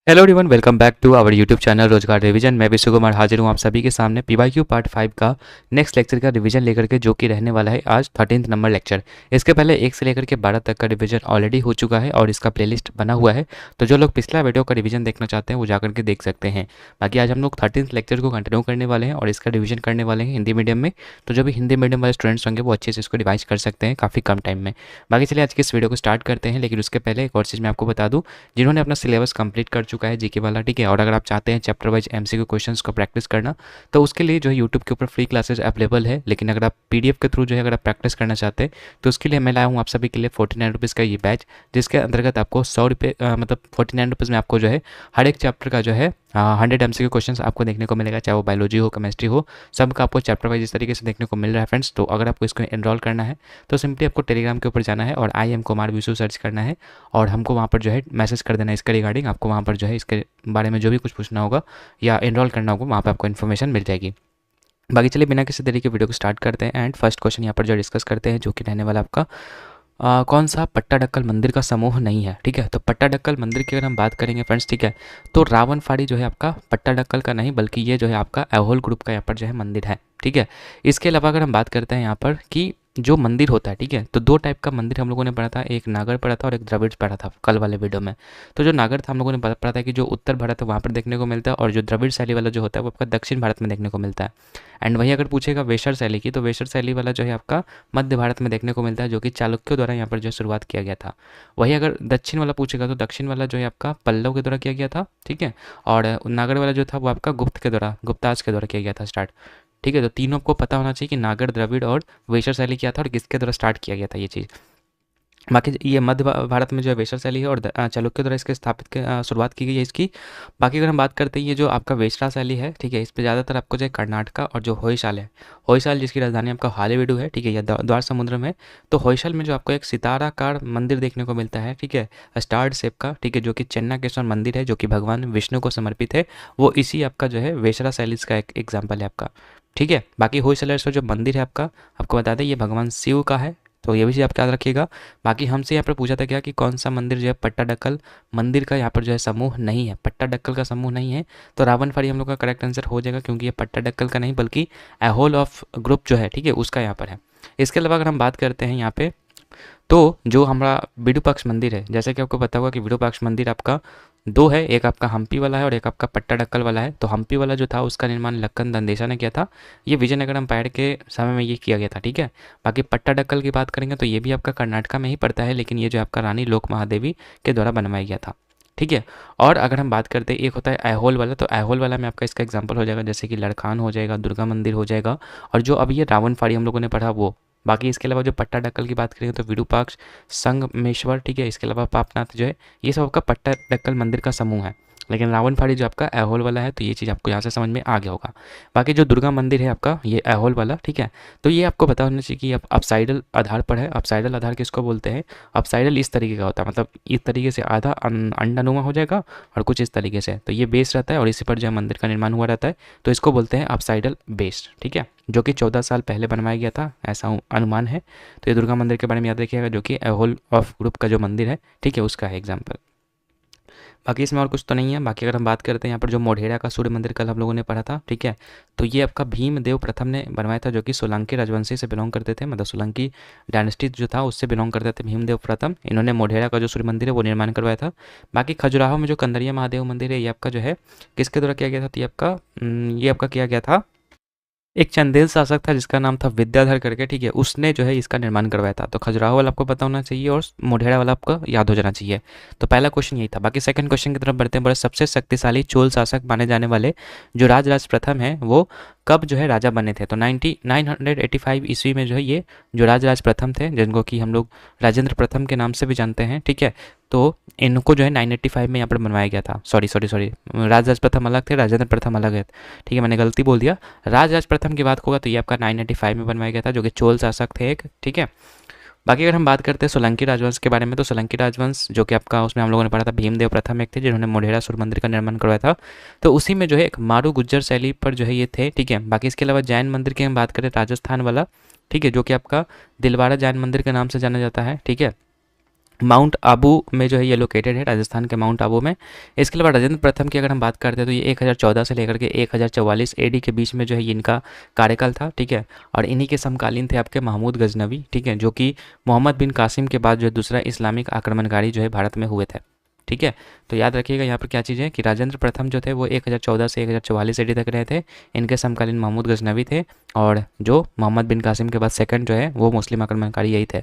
Hello everyone, welcome back to our YouTube channel Rozgar revision. मैं विश्व कुमार हाजिर हूँ आप सभी के सामने पीवाईक्यू पार्ट 5 का नेक्स्ट लेक्चर का रिवीजन लेकर के, जो कि रहने वाला है आज 13 नंबर लेक्चर। इसके पहले 1 से लेकर के 12 तक का रिवीजन ऑलरेडी हो चुका है और इसका प्लेलिस्ट बना हुआ है, तो जो लोग पिछला वीडियो का रिवीजन देखना चाहते हैं वो जाकर के देख सकते हैं। बाकी आज हम लोग 13th लेक्चर को कंटिन्यू करने वाले हैं और इसका रिवीजन करने वाले हैं हिंदी मीडियम में। तो जो भी हिंदी मीडियम वाले स्टूडेंट्स होंगे वो अच्छे से इसको रिवाइज कर सकते हैं काफ़ी कम टाइम में। बाकी चलिए आज की इस वीडियो को स्टार्ट करते हैं, लेकिन उसके पहले एक और चीज़ मैं आपको बता दूँ, जिन्होंने अपना सिलेबस कंप्लीट कर चुका है जीके वाला, ठीक है, और अगर आप चाहते हैं चैप्टर वाइज एमसीक्यू क्वेश्चंस को प्रैक्टिस करना, तो उसके लिए जो है यूट्यूब के ऊपर फ्री क्लासेस अवेलेबल है। लेकिन अगर आप पीडीएफ के थ्रू जो है अगर आप प्रैक्टिस करना चाहते हैं तो उसके लिए मैं लाया हूँ आप सभी के लिए 49 रुपीज़ का ये बैच, जिसके अंतर्गत आपको 100 रुपये मतलब 49 रुपीज़ में आपको जो है हर एक चैप्टर का जो है 100 एमसीक्यू क्वेश्चंस आपको देखने को मिलेगा, चाहे वो बायोलॉजी हो, केमिस्ट्री हो, सबका आपको चैप्टर वाइज इस तरीके से देखने को मिल रहा है फ्रेंड्स। तो अगर आपको इसको एनरोल करना है तो सिंपली आपको टेलीग्राम के ऊपर जाना है और I am Kumar Vishu search करना है और हमको वहाँ पर जो है मैसेज कर देना है इसके रिगार्डिंग। आपको वहाँ पर जो है इसके बारे में जो भी कुछ पूछना होगा या एनरोल करना होगा वहाँ पर आपको इन्फॉर्मेशन मिल जाएगी। बाकी चलिए बिना किसी देरी के वीडियो को स्टार्ट करते हैं एंड फर्स्ट क्वेश्चन यहाँ पर जो डिस्कस करते हैं, जो कि रहने वाला आपका कौन सा पट्टाडक्कल मंदिर का समूह नहीं है। ठीक है, तो पट्टाडक्कल मंदिर की अगर हम बात करेंगे फ्रेंड्स, ठीक है, तो रावणफाड़ी जो है आपका पट्टाडक्कल का नहीं, बल्कि ये जो है आपका ऐहोल ग्रुप का यहाँ पर जो है मंदिर है। ठीक है, इसके अलावा अगर हम बात करते हैं यहाँ पर कि जो मंदिर होता है, ठीक है, तो 2 टाइप का मंदिर हम लोगों ने पढ़ा था, एक नागर पढ़ा था और एक द्रविड़ पढ़ा था कल वाले वीडियो में। तो जो नागर था हम लोगों ने पढ़ा था कि जो उत्तर भारत है वहाँ पर देखने को मिलता है, और जो द्रविड़ शैली वाला जो होता है वो आपका दक्षिण भारत में देखने को मिलता है। एंड वही अगर पूछेगा वेशर शैली की, तो वेशर शैली वाला जो है आपका मध्य भारत में देखने को मिलता है, जो कि चालुक्यों द्वारा यहाँ पर जो शुरुआत किया गया था। वही अगर दक्षिण वाला पूछेगा तो दक्षिण वाला जो है आपका पल्लव के द्वारा किया गया था। ठीक है, और नागर वाला जो था वो आपका गुप्त के द्वारा, गुप्ताज के द्वारा किया गया था स्टार्ट। ठीक है, तो तीनों को पता होना चाहिए कि नागर, द्रविड़ और वेशर शैली क्या था और किसके द्वारा स्टार्ट किया गया था ये चीज़। बाकी ये मध्य भारत में जो है वेशर शैली है और चालुक्य द्वारा इसके स्थापित शुरुआत की गई है इसकी। बाकी अगर हम बात करते हैं ये जो आपका वेशरा शैली है, ठीक है, इस पे ज़्यादातर आपको जो है कर्नाटका और जो होयसाल है, होयसाल जिसकी राजधानी आपका हालेबीडु है, ठीक है, या द्वार समुद्र में। तो होयसाल में जो आपको एक सिताराकार मंदिर देखने को मिलता है, ठीक है, स्टार्ड शेप का, ठीक है, जो कि चेन्नाकेश्वर मंदिर है, जो कि भगवान विष्णु को समर्पित है, वो इसी आपका जो है वेशरा शैली का एक एग्जाम्पल है आपका। ठीक है, बाकी होयसलेश्वर जो मंदिर है आपका, आपको बता दें ये भगवान शिव का है, तो ये भी चीज़ आप याद रखिएगा। बाकी हमसे यहाँ पर पूछा था क्या कि कौन सा मंदिर जो है पट्टाडक्कल मंदिर का यहाँ पर जो है समूह नहीं है, पट्टाडक्कल का समूह नहीं है, तो रावणफाड़ी हम लोग का करेक्ट आंसर हो जाएगा, क्योंकि ये पट्टाडक्कल का नहीं बल्कि ऐहोल ऑफ ग्रुप जो है, ठीक है, उसका यहाँ पर है। इसके अलावा अगर हम बात करते हैं यहाँ पे, तो जो हमारा विरूपाक्ष मंदिर है, जैसे कि आपको पता होगा कि विरूपाक्ष मंदिर आपका 2 है, एक आपका हम्पी वाला है और एक आपका पट्टाडक्कल वाला है। तो हम्पी वाला जो था उसका निर्माण लक्कन दंदेशा ने किया था, ये विजयनगर एम्पायर के समय में ये किया गया था। ठीक है, बाकी पट्टाडक्कल की बात करेंगे तो ये भी आपका कर्नाटका में ही पड़ता है, लेकिन ये जो आपका रानी लोक महादेवी के द्वारा बनवाया गया था। ठीक है, और अगर हम बात करते हैं एक होता है ऐहोल वाला, तो ऐहोल वाला में आपका इसका एग्जाम्पल हो जाएगा, जैसे कि लड़खान हो जाएगा, दुर्गा मंदिर हो जाएगा, और जो अभी ये रावणफाड़ी हम लोगों ने पढ़ा वो। बाकी इसके अलावा जो पट्टाडक्कल की बात करेंगे तो विरूपाक्ष, संगमेश्वर, ठीक है, इसके अलावा पापनाथ जो है, ये सब आपका पट्टाडक्कल मंदिर का समूह है। लेकिन रावणफाड़ी जो आपका ऐहोल वाला है, तो ये चीज़ आपको यहाँ से समझ में आ गया होगा। बाकी जो दुर्गा मंदिर है आपका ये ऐहोल वाला, ठीक है, तो ये आपको पता होना चाहिए कि अपसाइडल आधार पर है। अपसाइडल आधार किसको बोलते हैं, अपसाइडल इस तरीके का होता है, मतलब इस तरीके से आधा अंडानुमा हो जाएगा और कुछ इस तरीके से, तो ये बेस रहता है और इसी पर जो है मंदिर का निर्माण हुआ रहता है, तो इसको बोलते हैं अपसाइडल बेस्ड। ठीक है, जो कि 14 साल पहले बनवाया गया था ऐसा अनुमान है। तो ये दुर्गा मंदिर के बारे में याद रखिएगा, जो कि ऐहोल ऑफ ग्रुप का जो मंदिर है, ठीक है, उसका है एग्जाम्पल। बाकी इसमें और कुछ तो नहीं है। बाकी अगर हम बात करते हैं यहाँ पर जो मोढेरा का सूर्य मंदिर कल हम लोगों ने पढ़ा था, ठीक है, तो ये आपका भीमदेव प्रथम ने बनवाया था, जो कि सोलंकी राजवंशी से बिलोंग करते थे, मतलब सोलंकी डायनेस्टी जो था उससे बिलोंग करते थे भीमदेव प्रथम। इन्होंने मोढेरा का जो सूर्य मंदिर है वो निर्माण करवाया था। बाकी खजुराहो में जो कंदरिया महादेव मंदिर है ये आपका जो है किसके द्वारा किया गया था, तो ये आपका किया गया था, एक चंदेल शासक था जिसका नाम था विद्याधर करके, ठीक है, उसने जो है इसका निर्माण करवाया था। तो खजुराहो वाला आपको पता होना चाहिए और मोढेरा वाला आपको याद हो जाना चाहिए। तो पहला क्वेश्चन यही था। बाकी सेकंड क्वेश्चन की तरफ बढ़ते हैं। बड़े सबसे शक्तिशाली चोल शासक माने जाने वाले जो राजराज प्रथम है वो कब जो है राजा बने थे, तो 985 ईस्वी में जो है ये जो राजराज प्रथम थे, जिनको कि हम लोग राजेंद्र प्रथम के नाम से भी जानते हैं, ठीक है, तो इनको जो है 985 में यहाँ पर बनवाया गया था। सॉरी, राजराज प्रथम अलग थे, राजेंद्र प्रथम अलग है, ठीक है, मैंने गलती बोल दिया। राजराज प्रथम की बात होगा तो ये आपका 985 में बनवाया गया था, जो कि चोल शासक थे एक। ठीक है, बाकी अगर हम बात करते हैं सोलंकी राजवंश के बारे में, तो सोलंकी राजवंश जो कि आपका उसमें हम लोगों ने पढ़ा था भीमदेव प्रथम एक थे जिन्होंने मोढेरा सूर्य मंदिर का निर्माण करवाया था, तो उसी में जो है एक मारू गुज्जर शैली पर जो है ये थे। ठीक है, बाकी इसके अलावा जैन मंदिर की हम बात करें राजस्थान वाला, ठीक है, जो कि आपका दिलवाड़ा जैन मंदिर के नाम से जाना जाता है। ठीक है, माउंट आबू में जो है ये लोकेटेड है, राजस्थान के माउंट आबू में। इसके अलावा राजेंद्र प्रथम की अगर हम बात करते हैं तो ये 1014 से लेकर के 1044 एडी के बीच में जो है इनका कार्यकाल था, ठीक है। और इन्हीं के समकालीन थे आपके महमूद गजनवी, ठीक है, जो कि मोहम्मद बिन कासिम के बाद जो है दूसरा इस्लामिक आक्रमणकारी जो है भारत में हुए थे, ठीक है। तो याद रखिएगा यहाँ पर क्या चीज़ है कि राजेंद्र प्रथम जो थे वो 1014 से 1044 एडी तक रहे थे, इनके समकालीन महमूद गजनवी थे, और जो मोहम्मद बिन कासिम के बाद सेकंड जो है वो मुस्लिम आक्रमणकारी यही थे।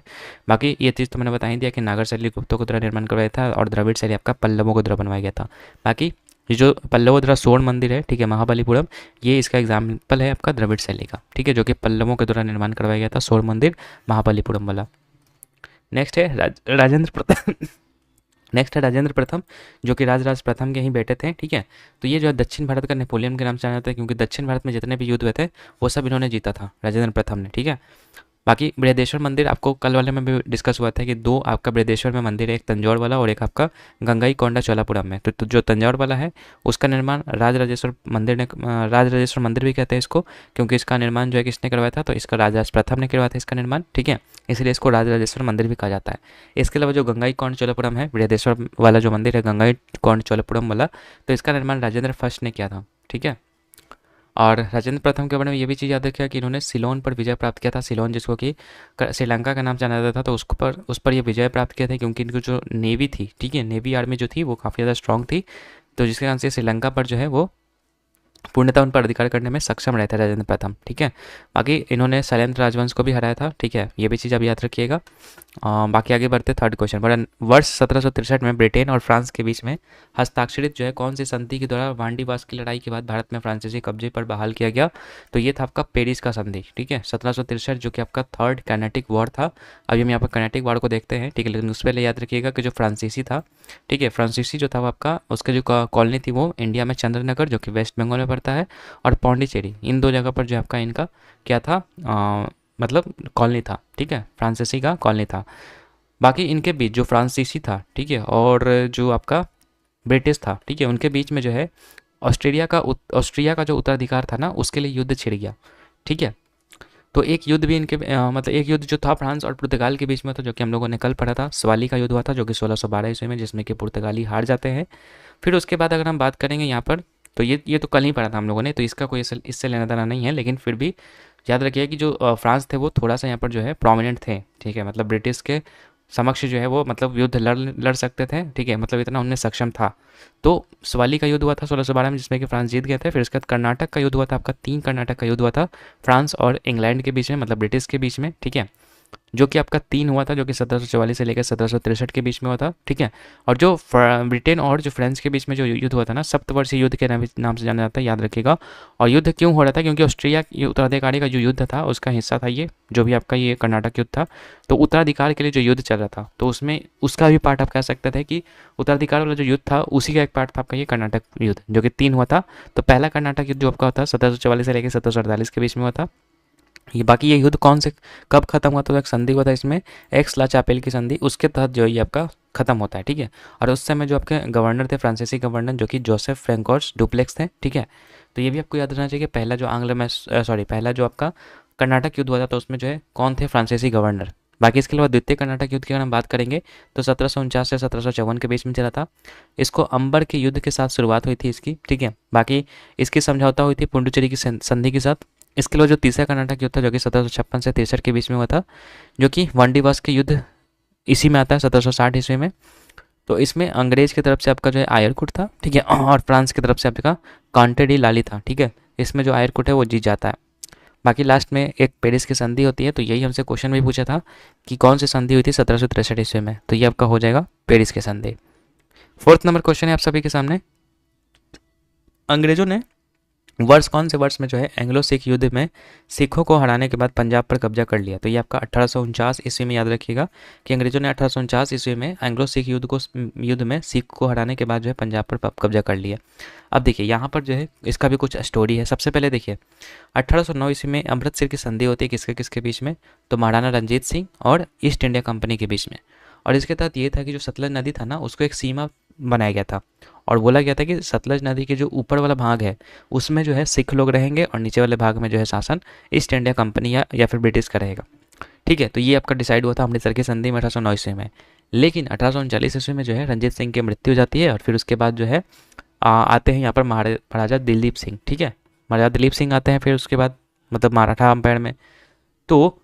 बाकी ये चीज़ तो मैंने बता ही दिया कि नागर शैली गुप्तों को द्वारा निर्माण करवाया था और द्रविड़ शैली आपका पल्लवों को द्वारा बनवाया गया था। बाकी ये जो पल्लवों द्वारा स्वर्ण मंदिर है, ठीक है, महाबलीपुरम, ये इसका एग्जाम्पल है आपका द्रविड़ शैली का, ठीक है, जो कि पल्लवों के द्वारा निर्माण करवाया गया था, स्वर्ण मंदिर महाबलीपुरम वाला। नेक्स्ट है राजेंद्र प्रथम नेक्स्ट है राजेंद्र प्रथम, जो कि राजराज प्रथम के ही बेटे थे, ठीक है। तो ये जो है दक्षिण भारत का नेपोलियन के नाम से जाना जाता है, क्योंकि दक्षिण भारत में जितने भी युद्ध हुए थे वो सब इन्होंने जीता था, राजेंद्र प्रथम ने, ठीक है। बाकी बृहदेश्वर मंदिर आपको कल वाले में भी डिस्कस हुआ था कि दो आपका बृहदेश्वर में मंदिर है, एक तंजौर वाला और एक आपका गंगाईकोंडा चोलापुरम में। तो जो तंजौर वाला है उसका निर्माण राजराजेश्वर मंदिर ने, राजराजेश्वर मंदिर भी कहते हैं इसको, क्योंकि इसका निर्माण जो है किसने करवाया था, तो इसका राजराज प्रथम ने करवाया था इसका निर्माण, ठीक है, इसलिए इसको राजराजेश्वर मंदिर भी कहा जाता है। इसके अलावा जो गंगाईकोंड चोलापुरम है, बृहदेश्वर वाला जो मंदिर है गंगाईकोंड चोलापुरम वाला, तो इसका निर्माण राजेंद्र फर्स्ट ने किया था, ठीक है। और राजेंद्र प्रथम के बारे में ये भी चीज़ याद रखिए कि इन्होंने सिलोन पर विजय प्राप्त किया था, सिलोन जिसको कि श्रीलंका का नाम जाना जाता था, तो उस पर ये विजय प्राप्त किया था, क्योंकि इनकी जो नेवी थी, ठीक है, नेवी आर्मी जो थी वो काफ़ी ज़्यादा स्ट्रांग थी, तो जिसके कारण से श्रीलंका पर जो है वो पूर्णतः उन पर अधिकार करने में सक्षम रहे थे राजेंद्र प्रथम, ठीक है। बाकी इन्होंने शैलेंद्र राजवंश को भी हराया था, ठीक है, ये भी चीज़ आप याद रखिएगा। बाकी आगे बढ़ते थर्ड क्वेश्चन पर। वर्ष 1763 में ब्रिटेन और फ्रांस के बीच में हस्ताक्षरित जो है कौन सी संधि के द्वारा वांडीवास की लड़ाई के बाद भारत में फ्रांसीसी कब्जे पर बहाल किया गया, तो ये था आपका पेरिस का संधि, ठीक है, 1763, जो कि आपका थर्ड कर्नाटिक वॉर था। अभी हम यहाँ पर कर्नाटिक वॉर को देखते हैं, ठीक है, लेकिन उससे पहले याद रखिएगा कि जो फ्रांसीसी था, ठीक है, फ्रांसीसी जो था वो आपका उसके जो कॉलोनी थी वो इंडिया में चंद्रनगर, जो कि वेस्ट बंगाल में पड़ता है, और पौंडीचेरी, इन दो जगह पर जो आपका इनका क्या था, मतलब कॉलोनी था, ठीक है, फ्रांसीसी का कॉलोनी था। बाकी इनके बीच जो फ्रांसीसी था, ठीक है, और जो आपका ब्रिटिश था, ठीक है, उनके बीच में जो है ऑस्ट्रिया का जो उत्तराधिकार था ना, उसके लिए युद्ध छिड़ गया, ठीक है। तो एक युद्ध भी इनके मतलब एक युद्ध जो था फ्रांस और पुर्तगाल के बीच में था, जो कि हम लोगों ने कल पढ़ा था, सवाली का युद्ध हुआ था, जो कि 1612 ईस्वी में, जिसमें कि पुर्तगाली हार जाते हैं। फिर उसके बाद अगर हम बात करेंगे यहाँ पर, तो ये तो कल ही पढ़ा था हम लोगों ने, तो इसका कोई इससे लेना देना नहीं है, लेकिन फिर भी याद रखिए कि जो फ्रांस थे वो थोड़ा सा यहाँ पर जो है प्रोमिनेंट थे, ठीक है, मतलब ब्रिटिश के समक्ष जो है वो मतलब युद्ध लड़ सकते थे, ठीक है, मतलब इतना उनमें सक्षम था। तो सवाली का युद्ध हुआ था 1612 में, जिसमें कि फ्रांस जीत गए थे। फिर उसके बाद कर्नाटक का युद्ध हुआ था आपका, 3 कर्नाटक का युद्ध हुआ था फ्रांस और इंग्लैंड के बीच में, मतलब ब्रिटिश के बीच में, ठीक है, जो कि आपका 3 हुआ था, जो कि 1744 से लेकर 1763 के बीच में हुआ था, ठीक है। और जो ब्रिटेन और जो फ्रांस के बीच में जो युद्ध हुआ था ना, सप्तवर्षीय युद्ध के नाम से जाना जाता है, याद रखिएगा। और युद्ध क्यों हो रहा था, क्योंकि ऑस्ट्रिया उत्तराधिकारी का जो युद्ध था उसका हिस्सा था ये, जो भी आपका ये कर्नाटक युद्ध था, तो उत्तराधिकार के लिए जो युद्ध चल रहा था, तो उसमें उसका भी पार्ट आप कह सकते थे कि उत्तराधिकार वाला जो युद्ध था उसी का एक पार्ट था आपका ये कर्नाटक युद्ध, जो कि 3 हुआ था। तो पहला कर्नाटक युद्ध जो आपका होता है 1744 से लेकर 1748 के बीच में हुआ था। ये बाकी ये युद्ध कौन से कब खत्म हुआ, तो एक संधि हुआ था इसमें, एक्स ला चापेल की संधि, उसके तहत जो ये आपका खत्म होता है, ठीक है। और उस समय जो आपके गवर्नर थे फ्रांसीसी गवर्नर, जो कि जोसेफ फ्रैंकोर्स डुप्लेक्स थे, ठीक है। तो ये भी आपको याद रखना चाहिए कि पहला जो पहला जो आपका कर्नाटक युद्ध हुआ था, तो उसमें जो है कौन थे, फ्रांसीसी गवर्नर। बाकी इसके अलावा द्वितीय कर्नाटक युद्ध की अगर हम बात करेंगे तो 1749 से 1754 के बीच में चला था। इसको अंबर के युद्ध के साथ शुरुआत हुई थी इसकी, ठीक है। बाकी इसकी समझौता हुई थी पुडुचेरी की संधि के साथ। इसके अलावा जो तीसरा कर्नाटक युद्ध था, जो कि 1756 से 63 के बीच में हुआ था, जो कि वांडीवास के युद्ध इसी में आता है 1760 ईस्वी में। तो इसमें अंग्रेज की तरफ से आपका जो है आयरकुट था, ठीक है, और फ्रांस की तरफ से आपका कांटे डी लाली था, ठीक है। इसमें जो आयरकुट है वो जीत जाता है। बाकी लास्ट में एक पेरिस की संधि होती है, तो यही हमसे क्वेश्चन भी पूछा था कि कौन सी संधि हुई थी 1763 ईस्वी में, तो ये आपका हो जाएगा पेरिस की संधि। 4th नंबर क्वेश्चन है आप सभी के सामने, अंग्रेजों ने वर्ष कौन से वर्ष में जो है एंग्लो सिख युद्ध में सिखों को हराने के बाद पंजाब पर कब्जा कर लिया, तो ये आपका 1849 ईस्वी में, याद रखिएगा कि अंग्रेजों ने 1849 ईस्वी में एंग्लो सिख युद्ध में सिख को हराने के बाद जो है पंजाब पर कब्जा कर लिया। अब देखिए यहाँ पर जो है इसका भी कुछ स्टोरी है। सबसे पहले देखिए 1809 ईस्वी में अमृतसर की संधि होती है किसके किसके बीच में, तो महाराणा रंजीत सिंह और ईस्ट इंडिया कंपनी के बीच में। और इसके तहत ये था कि जो सतलज नदी था ना, उसको एक सीमा बनाया गया था और बोला गया था कि सतलज नदी के जो ऊपर वाला भाग है उसमें जो है सिख लोग रहेंगे और नीचे वाले भाग में जो है शासन ईस्ट इंडिया कंपनी या फिर ब्रिटिश का रहेगा, ठीक है। तो ये आपका डिसाइड हुआ था अमृतसर की संधि में 1809 ईस्वी में। लेकिन 1839 ईस्वी में जो है रणजीत सिंह की मृत्यु हो जाती है और फिर उसके बाद जो है आते हैं यहाँ पर महाराजा दिलीप सिंह। ठीक है, महाराजा दिलीप सिंह आते हैं फिर उसके बाद, मतलब मराठा अंपायर में। तो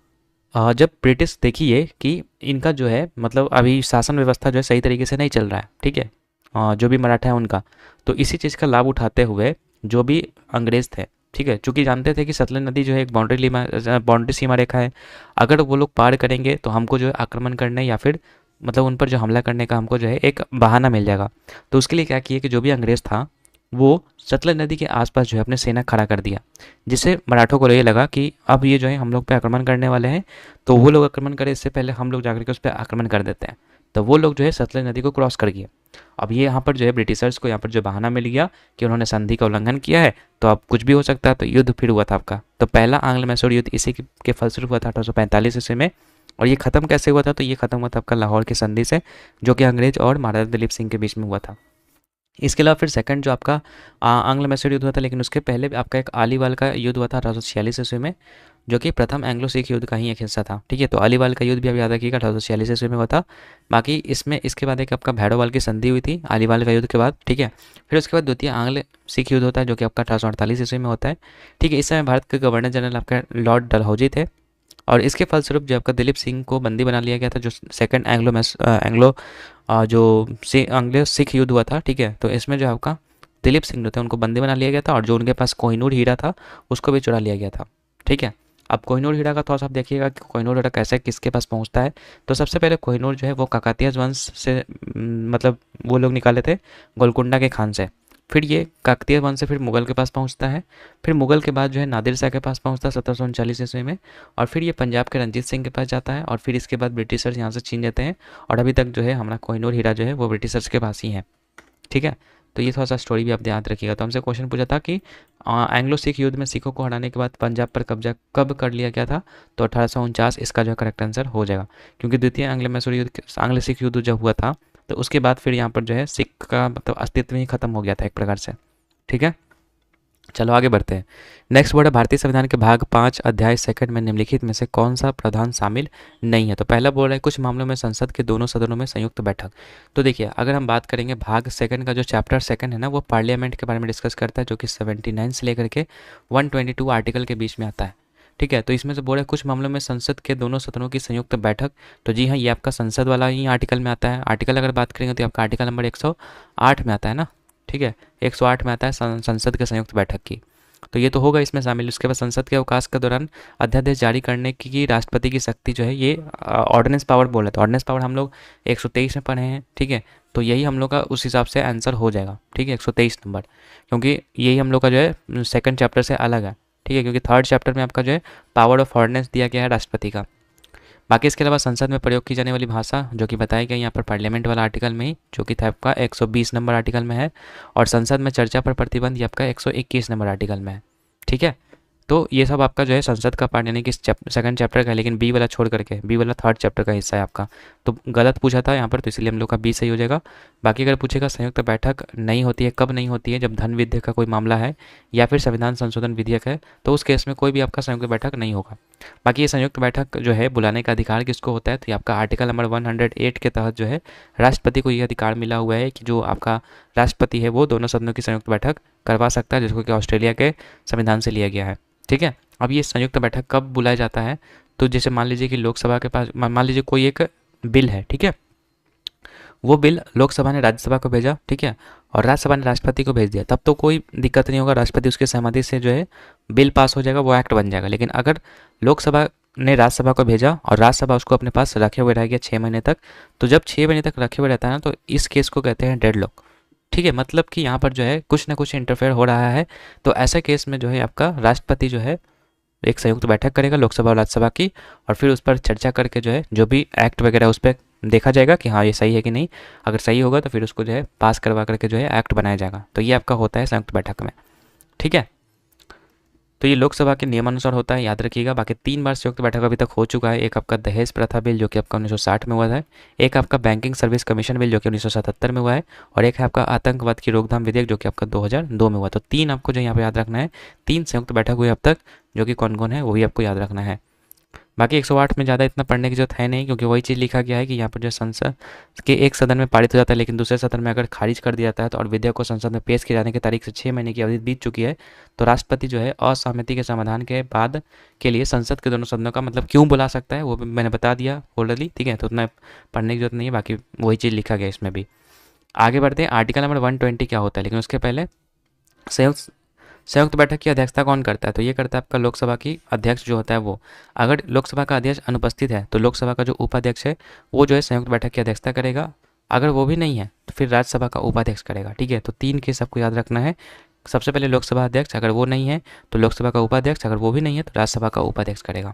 जब ब्रिटिश देखिए कि इनका जो है मतलब अभी शासन व्यवस्था जो है सही तरीके से नहीं चल रहा है, ठीक है, जो भी मराठा है उनका, तो इसी चीज़ का लाभ उठाते हुए जो भी अंग्रेज थे, ठीक है, चूंकि जानते थे कि सतलज नदी जो है एक बाउंड्री सीमा रेखा है, अगर वो लोग पार करेंगे तो हमको जो है आक्रमण करने या फिर मतलब उन पर जो हमला करने का हमको जो है एक बहाना मिल जाएगा। तो उसके लिए क्या किया कि जो भी अंग्रेज था वो सतलज नदी के आसपास जो है अपने सेना खड़ा कर दिया, जिससे मराठों को ये लगा कि अब ये जो है हम लोग पे आक्रमण करने वाले हैं, तो वो लोग आक्रमण करें इससे पहले हम लोग जाकर के उस पर आक्रमण कर देते हैं। तो वो लोग जो है सतलज नदी को क्रॉस कर गए। अब ये यहाँ पर जो है ब्रिटिशर्स को यहाँ पर जो बहाना मिल गया कि उन्होंने संधि का उल्लंघन किया है, तो अब कुछ भी हो सकता है। तो युद्ध फिर हुआ था आपका। तो पहला आंग्ल मैसूर युद्ध इसी के फलस्वरूप हुआ था 1845 ईस्वी में। और ये खत्म कैसे हुआ था? तो ये खत्म हुआ था आपका लाहौर की संधि से, जो कि अंग्रेज और महाराजा दिलीप सिंह के बीच में हुआ था। इसके अलावा फिर सेकंड जो आपका आंग्ल मैसूर युद्ध हुआ था, लेकिन उसके पहले भी आपका एक अलीवाल का युद्ध हुआ था 1846 ईस्वी में, जो कि प्रथम एंग्लो सिख युद्ध का ही एक हिस्सा था। ठीक है, तो अलीवाल का युद्ध भी आप याद रखिएगा 1846 ईस्वी में हुआ था। बाकी इसमें इसके बाद एक आपका भैरोवाल की संधि हुई थी अलीवाल का युद्ध के बाद। ठीक है, फिर उसके बाद द्वितीय आंग्ल सिख युद्ध होता है, जो कि आपका 1848 ईस्वी में होता है। ठीक है, इस समय भारत के गवर्नर जनरल आपका लॉर्ड डलहौजी थे, और इसके फलस्वरूप जो आपका दिलीप सिंह को बंदी बना लिया गया था, जो सेकंड आंग्लो सिख युद्ध हुआ था। ठीक है, तो इसमें जो आपका दिलीप सिंह जो थे उनको बंदी बना लिया गया था, और जो उनके पास कोहिनूर हीरा था उसको भी चुरा लिया गया था। ठीक है, अब कोहिनूर हीरा का थोड़ा सा आप देखिएगा कि कोहिनूर हीरा कैसे किसके पास पहुंचता है। तो सबसे पहले कोहिनूर जो है वो काकतीय वंश से मतलब वो लोग निकाले थे गोलकुंडा के खान से। फिर ये काकतीय वंश से फिर मुगल के पास पहुंचता है, फिर मुगल के बाद जो है नादिर शाह के पास पहुंचता है 1739 ईस्वी में, और फिर ये पंजाब के रंजीत सिंह के पास जाता है, और फिर इसके बाद ब्रिटिशर्स यहाँ से छीन लेते हैं, और अभी तक जो है हमारा कोहिनूर हीरा जो है वो ब्रिटिशर्स के पास ही है। ठीक है, तो ये थोड़ा सा स्टोरी भी आप याद रखिएगा। तो हमसे क्वेश्चन पूछा था कि एंग्लो सिख युद्ध में सिखों को हटाने के बाद पंजाब पर कब्जा कब कर लिया गया था? तो 1849 इसका जो है करेक्ट आंसर हो जाएगा, क्योंकि द्वितीय आंग्ल मैसूर युद्ध आंग्ल सिख युद्ध जब हुआ था तो उसके बाद फिर यहाँ पर जो है सिख का मतलब अस्तित्व ही खत्म हो गया था एक प्रकार से। ठीक है, चलो आगे बढ़ते हैं। नेक्स्ट वर्ड है भारतीय संविधान के भाग 5 अध्याय सेकंड में निम्नलिखित में से कौन सा प्रावधान शामिल नहीं है? तो पहला बोल रहा है कुछ मामलों में संसद के दोनों सदनों में संयुक्त बैठक। तो देखिए, अगर हम बात करेंगे भाग सेकंड का जो चैप्टर सेकंड है ना, वो पार्लियामेंट के बारे में डिस्कस करता है, जो कि 79 से लेकर के 122 आर्टिकल के बीच में आता है। ठीक है, तो इसमें से बोल रहा है कुछ मामलों में संसद के दोनों सदनों की संयुक्त बैठक। तो जी हाँ, ये आपका संसद वाला ही आर्टिकल में आता है। आर्टिकल अगर बात करेंगे तो आपका आर्टिकल नंबर 108 में आता है ना। ठीक है, 108 में आता है संसद के संयुक्त बैठक की। तो ये तो होगा इसमें शामिल। उसके बाद संसद के अवकाश के दौरान अध्यादेश जारी करने की राष्ट्रपति की शक्ति जो है, ये ऑर्डिनेंस पावर बोला था। ऑर्डिनेंस पावर हम लोग 123 में पढ़े हैं। ठीक है, तो यही हम लोग का उस हिसाब से आंसर हो जाएगा। ठीक है, 123 नंबर, क्योंकि यही हम लोग का जो है सेकंड चैप्टर से अलग है। ठीक है, क्योंकि थर्ड चैप्टर में आपका जो है पावर ऑफ ऑर्डिनेंस दिया गया है राष्ट्रपति का। बाकी इसके अलावा संसद में प्रयोग की जाने वाली भाषा जो कि बताई गई यहाँ पर पार्लियामेंट वाला आर्टिकल में ही, जो कि था आपका 120 नंबर आर्टिकल में है, और संसद में चर्चा पर प्रतिबंध ये आपका 121 नंबर आर्टिकल में है। ठीक है, तो ये सब आपका जो है संसद का पार्ट यानी कि सेकंड चैप्टर का है, लेकिन बी वाला छोड़ करके, बी वाला थर्ड चैप्टर का हिस्सा है आपका। तो गलत पूछा था यहाँ पर, तो इसलिए हम लोग का बी सही हो जाएगा। बाकी अगर पूछेगा संयुक्त बैठक नहीं होती है, कब नहीं होती है? जब धन विधेयक का कोई मामला है या फिर संविधान संशोधन विधेयक है, तो उस केस में कोई भी आपका संयुक्त बैठक नहीं होगा। बाकी ये संयुक्त बैठक जो है बुलाने का अधिकार किसको होता है? तो ये आपका आर्टिकल नंबर 108 के तहत जो है राष्ट्रपति को ये अधिकार मिला हुआ है कि जो आपका राष्ट्रपति है वो दोनों सदनों की संयुक्त बैठक करवा सकता है, जिसको कि ऑस्ट्रेलिया के संविधान से लिया गया है। ठीक है, अब ये संयुक्त बैठक कब बुलाया जाता है? तो जैसे मान लीजिए कि लोकसभा के पास मान लीजिए कोई एक बिल है, ठीक है, वो बिल लोकसभा ने राज्यसभा को भेजा, ठीक है, और राज्यसभा ने राष्ट्रपति को भेज दिया, तब तो कोई दिक्कत नहीं होगा, राष्ट्रपति उसके सहमति से जो है बिल पास हो जाएगा, वो एक्ट बन जाएगा। लेकिन अगर लोकसभा ने राज्यसभा को भेजा और राज्यसभा उसको अपने पास रखे हुए रह गया 6 महीने तक, तो जब 6 महीने तक रखे हुए रहता है ना, तो इस केस को कहते हैं डेडलॉक। ठीक है, मतलब कि यहाँ पर जो है कुछ ना कुछ इंटरफेयर हो रहा है, तो ऐसे केस में जो है आपका राष्ट्रपति जो है एक संयुक्त बैठक करेगा लोकसभा और राज्यसभा की, और फिर उस पर चर्चा करके जो है जो भी एक्ट वगैरह उस पर देखा जाएगा कि हाँ ये सही है कि नहीं। अगर सही होगा तो फिर उसको जो है पास करवा करके जो है एक्ट बनाया जाएगा। तो ये आपका होता है संयुक्त बैठक में। ठीक है, तो ये लोकसभा के नियमानुसार होता है, याद रखिएगा। बाकी 3 बार संयुक्त बैठक अभी तक हो चुका है। एक आपका दहेज प्रथा बिल जो कि आपका 1960 में हुआ है, एक आपका बैंकिंग सर्विस कमीशन बिल जो कि 1977 में हुआ है, और एक है आपका आतंकवाद की रोकथाम विधेयक जो कि आपका 2002 में हुआ। तो 3 आपको जो यहाँ पे याद रखना है, 3 संयुक्त बैठक हुई अब तक, जो कि कौन कौन है वो भी आपको याद रखना है। बाकी 108 में ज़्यादा इतना पढ़ने की जरूरत है नहीं, क्योंकि वही चीज़ लिखा गया है कि यहाँ पर जो संसद के एक सदन में पारित हो जाता है, लेकिन दूसरे सदन में अगर खारिज कर दिया जाता है तो और विधेयक को संसद में पेश किए जाने की तारीख से 6 महीने की अवधि बीत चुकी है, तो राष्ट्रपति जो है असहमति के समाधान के बाद के लिए संसद के दोनों सदनों का मतलब क्यों बुला सकता है वो भी मैंने बता दिया ऑलरेडी, ठीक है। तो उतना पढ़ने की जरूरत नहीं है, बाकी वही चीज़ लिखा गया इसमें भी। आगे बढ़ते हैं, आर्टिकल नंबर 120 क्या होता है, लेकिन उसके पहले संयुक्त संयुक्त बैठक की अध्यक्षता कौन करता है, तो ये करता है आपका लोकसभा की अध्यक्ष जो होता है वो। अगर लोकसभा का अध्यक्ष अनुपस्थित है तो लोकसभा का जो उपाध्यक्ष है वो जो है संयुक्त बैठक की अध्यक्षता करेगा। अगर वो भी नहीं है तो फिर राज्यसभा का उपाध्यक्ष करेगा, ठीक है। तो 3 केस आपको याद रखना है। सबसे पहले लोकसभा अध्यक्ष, अगर वो नहीं है तो लोकसभा का उपाध्यक्ष, अगर वो भी नहीं है तो राज्यसभा का उपाध्यक्ष करेगा।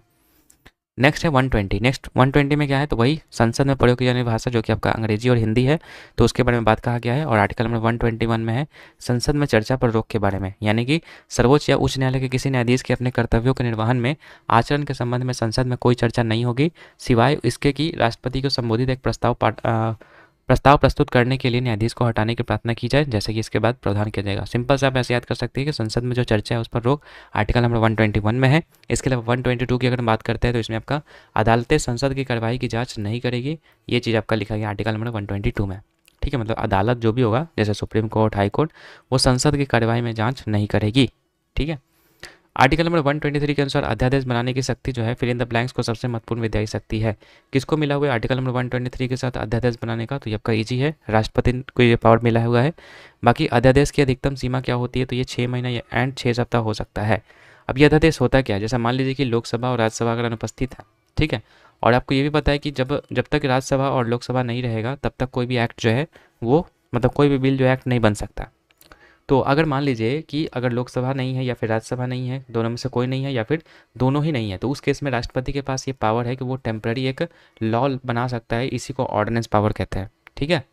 नेक्स्ट है 120। नेक्स्ट 120 में क्या है, तो वही संसद में प्रयोग की जाने वाली भाषा जो कि आपका अंग्रेजी और हिंदी है, तो उसके बारे में बात कहा गया है। और आर्टिकल नंबर 121 में है संसद में चर्चा पर रोक के बारे में, यानी कि सर्वोच्च या उच्च न्यायालय के किसी न्यायाधीश के अपने कर्तव्यों के निर्वहन में आचरण के संबंध में संसद में कोई चर्चा नहीं होगी, सिवाय इसके कि राष्ट्रपति को संबोधित एक प्रस्ताव प्रस्तुत करने के लिए न्यायाधीश को हटाने की प्रार्थना की जाए, जैसे कि इसके बाद प्रावधान किया जाएगा। सिंपल से आप ऐसे याद कर सकते हैं कि संसद में जो चर्चा है उस पर रोक आर्टिकल नंबर 121 में है। इसके अलावा 122 की अगर हम बात करते हैं तो इसमें आपका अदालतें संसद की कार्रवाई की जांच नहीं करेगी, ये चीज़ आपका लिखा गया आर्टिकल नंबर 122 में, ठीक है। मतलब अदालत जो भी होगा जैसे सुप्रीम कोर्ट, हाई कोर्ट, वो संसद की कार्रवाई में जाँच नहीं करेगी, ठीक है। आर्टिकल नंबर 123 के अनुसार अध्यादेश बनाने की शक्ति जो है फिर इन द ब्लैंक्स को सबसे महत्वपूर्ण विधायी शक्ति है। किसको मिला हुआ है आर्टिकल नंबर 123 के साथ अध्यादेश बनाने का, तो ये आपका इजी है, राष्ट्रपति को ये पावर मिला हुआ है। बाकी अध्यादेश की अधिकतम सीमा क्या होती है, तो ये 6 महीना एंड 6 सप्ताह हो सकता है। अब ये अध्यादेश होता क्या है, जैसा मान लीजिए कि लोकसभा और राज्यसभा अगर अनुपस्थित है, ठीक है, और आपको ये भी पता है कि जब तक राज्यसभा और लोकसभा नहीं रहेगा तब तक कोई भी एक्ट जो है वो मतलब कोई भी बिल जो एक्ट नहीं बन सकता। तो अगर मान लीजिए कि अगर लोकसभा नहीं है या फिर राज्यसभा नहीं है, दोनों में से कोई नहीं है या फिर दोनों ही नहीं है, तो उस केस में राष्ट्रपति के पास ये पावर है कि वो टेम्पररी एक लॉ बना सकता है, इसी को ऑर्डिनेंस पावर कहते हैं, ठीक है।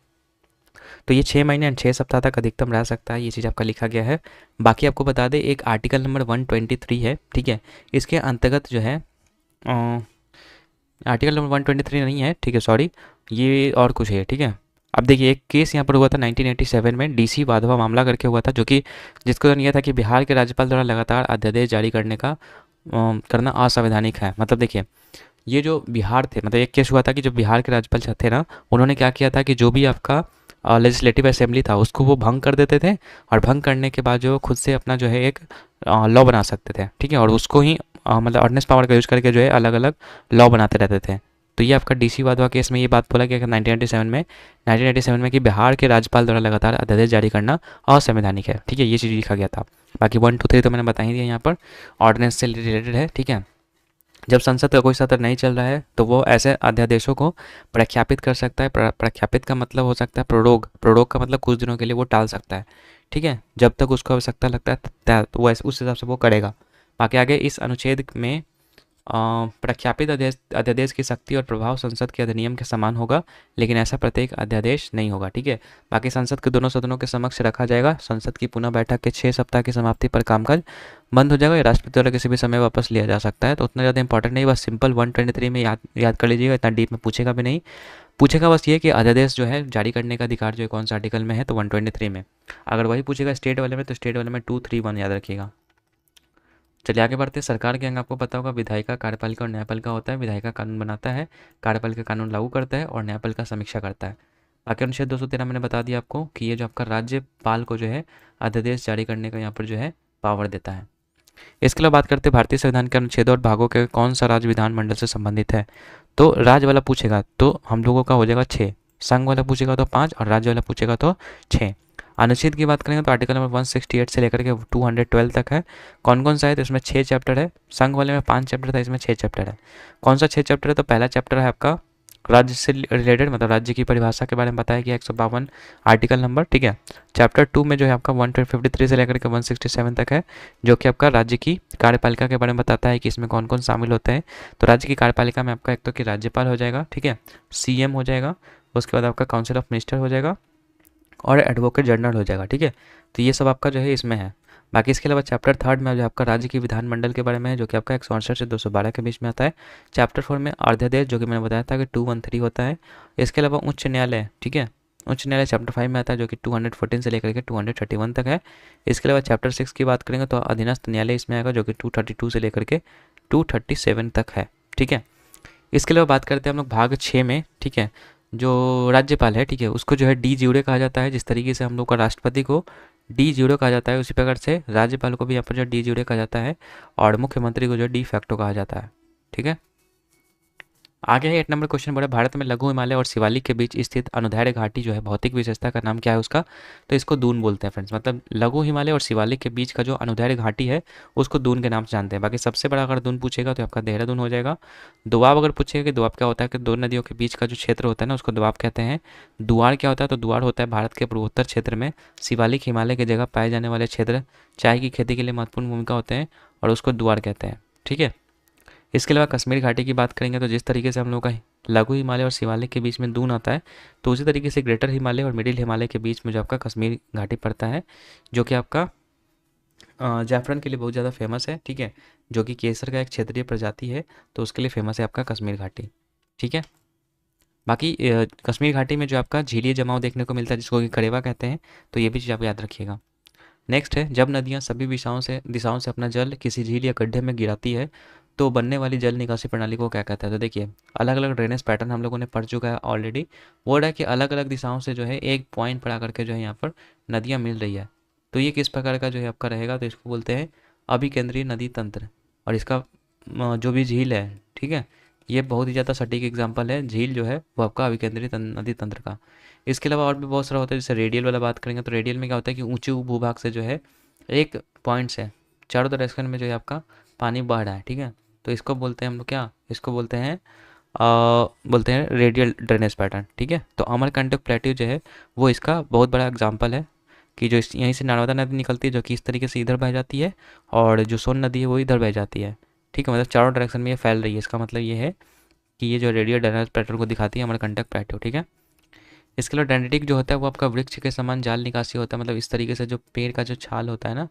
तो ये 6 महीने 6 सप्ताह तक अधिकतम रह सकता है, ये चीज़ आपका लिखा गया है। बाकी आपको बता दें एक आर्टिकल नंबर 123 है, ठीक है, इसके अंतर्गत जो है आर्टिकल नंबर 123 नहीं है, ठीक है, सॉरी, ये और कुछ है, ठीक है। अब देखिए एक केस यहाँ पर हुआ था 1987 में, डीसी वाधवा मामला करके हुआ था, जो कि जिसका कारण यह था कि बिहार के राज्यपाल द्वारा लगातार अध्यादेश जारी करना असंवैधानिक है। मतलब देखिए ये जो बिहार थे, मतलब एक केस हुआ था कि जो बिहार के राज्यपाल थे ना, उन्होंने क्या किया था कि जो भी आपका लेजिस्लेटिव असेंबली था उसको वो भंग कर देते थे, और भंग करने के बाद जो खुद से अपना जो है एक लॉ बना सकते थे, ठीक है, और उसको ही मतलब ऑर्डिनेंस पावर का यूज करके जो है अलग अलग लॉ बनाते रहते थे। तो ये आपका डीसी वाधवा केस में ये बात बोला गया कि 1987 में कि बिहार के राज्यपाल द्वारा लगातार अध्यादेश जारी करना असंवैधानिक है, ठीक है, ये चीज़ लिखा गया था। बाकी 1 2 3 तो मैंने बता ही दिया, यहाँ पर ऑर्डिनेंस से रिलेटेड है, ठीक है। जब संसद का कोई सत्र नहीं चल रहा है तो वो ऐसे अध्यादेशों को प्रख्यापित कर सकता है। प्रख्यापित का मतलब हो सकता है प्रोरोग का मतलब कुछ दिनों के लिए वो टाल सकता है, ठीक है, जब तक उसको आवश्यकता लगता है तो वो उस हिसाब से वो करेगा। बाकी आगे इस अनुच्छेद में प्रख्यापित अध्यादेश की शक्ति और प्रभाव संसद के अधिनियम के समान होगा, लेकिन ऐसा प्रत्येक अध्यादेश नहीं होगा, ठीक है। बाकी संसद के दोनों सदनों के समक्ष रखा जाएगा। संसद की पुनः बैठक के 6 सप्ताह की समाप्ति पर कामकाज बंद हो जाएगा, या राष्ट्रपति द्वारा किसी भी समय वापस लिया जा सकता है। तो उतना ज़्यादा इंपॉर्टेंट नहीं, बस सिंपल 123 में याद कर लीजिएगा, इतना डीप में पूछेगा भी नहीं। पूछेगा बस ये कि अध्यादेश जो है जारी करने का अधिकार जो है कौन सा आर्टिकल में है, तो 123 में। अगर वही पूछेगा स्टेट वाले में तो स्टेट वाले में 231 याद रखिएगा। चलिए आगे बढ़ते हैं। सरकार के अंग आपको पता होगा विधायिका, कार्यपालिका और न्यायपालिका होता है। विधायिका कानून बनाता है, कार्यपालिका कानून लागू करता है, और न्यायपालिका समीक्षा करता है। बाकी अनुच्छेद 213 मैंने बता दिया आपको कि ये जो आपका राज्यपाल को जो है अध्यादेश जारी करने का यहाँ पर जो है पावर देता है। इसके अलावा बात करते हैं भारतीय संविधान के अनुच्छेद और भागों के कौन सा राज्य विधानमंडल से संबंधित है। तो राज्य वाला पूछेगा तो हम लोगों का हो जाएगा 6, संघ वाला पूछेगा तो 5, और राज्य वाला पूछेगा तो 6। अनुच्छेद की बात करेंगे तो आर्टिकल नंबर 168 से लेकर के 212 तक है। कौन कौन सा है, तो इसमें 6 चैप्टर है। संघ वाले में 5 चैप्टर था, इसमें 6 चैप्टर है। कौन सा 6 चैप्टर है, तो पहला चैप्टर है आपका राज्य से रिलेटेड, मतलब राज्य की परिभाषा के बारे में बताया गया 152 आर्टिकल नंबर, ठीक है। चैप्टर 2 में जो है आपका 153 से लेकर के 167 तक है, जो कि आपका राज्य की कार्यपालिका के बारे में बताता है कि इसमें कौन कौन शामिल होते हैं। तो राज्य की कार्यपालिका में आपका एक तो कि राज्यपाल हो जाएगा, ठीक है, CM हो जाएगा, उसके बाद आपका काउंसिल ऑफ मिनिस्टर हो जाएगा, और एडवोकेट जनरल हो जाएगा, ठीक है। तो ये सब आपका जो है इसमें है। बाकी इसके अलावा चैप्टर 3 में जो आपका राज्य की विधानमंडल के बारे में है, जो कि आपका 168 से 212 के बीच में आता है। चैप्टर 4 में अध्यादेश, जो कि मैंने बताया था कि 213 होता है। इसके अलावा उच्च न्यायालय, ठीक है, उच्च न्यायालय चैप्टर 5 में आता है, जो कि 214 से लेकर के 231 तक है। इसके अलावा चैप्टर 6 की बात करेंगे तो अधीनस्थ न्यायालय इसमें आएगा, जो कि 232 से लेकर के 237 तक है, ठीक है। इसके अलावा बात करते हैं हम लोग भाग 6 में, ठीक है। जो राज्यपाल है, ठीक है, उसको जो है डी ज्यूरे कहा जाता है। जिस तरीके से हम लोग का राष्ट्रपति को डी ज्यूरे कहा जाता है, उसी प्रकार से राज्यपाल को भी यहाँ पर जो डी ज्यूरे कहा जाता है, और मुख्यमंत्री को जो डी फैक्टो कहा जाता है, ठीक है। आगे है 8 नंबर क्वेश्चन, बोला भारत में लघु हिमालय और शिवालिक के बीच स्थित अनुदैर्ध्य घाटी जो है भौतिक विशेषता का नाम क्या है उसका, तो इसको दून बोलते हैं फ्रेंड्स। मतलब लघु हिमालय और शिवालिक के बीच का जो अनुदैर्ध्य घाटी है उसको दून के नाम से जानते हैं। बाकी सबसे बड़ा अगर दून पूछेगा तो आपका देहरादून हो जाएगा। दोआब अगर पूछेगा कि दोआब क्या होता है, कि दो नदियों के बीच का जो क्षेत्र होता है ना उसको दोआब कहते हैं। दुआर क्या होता है, तो दुआर होता है भारत के पूर्वोत्तर क्षेत्र में शिवालिक हिमालय की जगह पाए जाने वाले क्षेत्र चाय की खेती के लिए महत्वपूर्ण भूमिका होते हैं, और उसको दुआर कहते हैं, ठीक है। इसके अलावा कश्मीर घाटी की बात करेंगे तो जिस तरीके से हम लोग का लघु हिमालय और शिवालिक के बीच में दून आता है, तो उसी तरीके से ग्रेटर हिमालय और मिडिल हिमालय के बीच में जो आपका कश्मीर घाटी पड़ता है, जो कि आपका जाफरान के लिए बहुत ज़्यादा फेमस है, ठीक है। जो कि केसर का एक क्षेत्रीय प्रजाति है, तो उसके लिए फेमस है आपका कश्मीर घाटी, ठीक है। बाकी कश्मीर घाटी में जो आपका झीलीय जमाव देखने को मिलता है, जिसको कि करेवा कहते हैं, तो ये भी चीज़ आप याद रखिएगा। नेक्स्ट है, जब नदियाँ सभी दिशाओं से अपना जल किसी झील या गड्ढे में गिराती है तो बनने वाली जल निकासी प्रणाली को क्या कहता है। तो देखिए, अलग अलग ड्रेनेज पैटर्न हम लोगों ने पढ़ चुका है ऑलरेडी। वो है कि अलग अलग दिशाओं से जो है एक पॉइंट पर आकर के जो है यहाँ पर नदियाँ मिल रही है, तो ये किस प्रकार का जो है आपका रहेगा, तो इसको बोलते हैं अभिकेंद्रीय नदी तंत्र। और इसका जो भी झील है, ठीक है, ये बहुत ही ज़्यादा सटीक एग्जाम्पल है झील जो है वो आपका अभिकेंद्रीय नदी तंत्र का। इसके अलावा और भी बहुत सारा होता है, जैसे रेडियल वाला बात करेंगे तो रेडियल में क्या होता है कि ऊंचे भूभाग से जो है एक पॉइंट से चारों डायरेक्शन में जो है आपका पानी बह रहा है, ठीक है। तो इसको बोलते हैं हम लोग क्या, इसको बोलते हैं रेडियल ड्रेनेज पैटर्न, ठीक है। तो अमरकंटक प्लेट्यू जो है वो इसका बहुत बड़ा एग्जाम्पल है, कि जो यहीं से नर्मदा नदी निकलती है जो कि इस तरीके से इधर बह जाती है, और जो सोन नदी है वो इधर बह जाती है, ठीक है। मतलब चारों डायरेक्शन में ये फैल रही है। इसका मतलब ये है कि ये जो रेडियल ड्रेनेज पैटर्न को दिखाती है अमरकंटक प्लेट्यू, ठीक है। इसके अलावा डेंड्रिटिक जो होता है वो आपका वृक्ष के समान जाल निकासी होता है। मतलब इस तरीके से जो पेड़ का जो छाल होता है ना,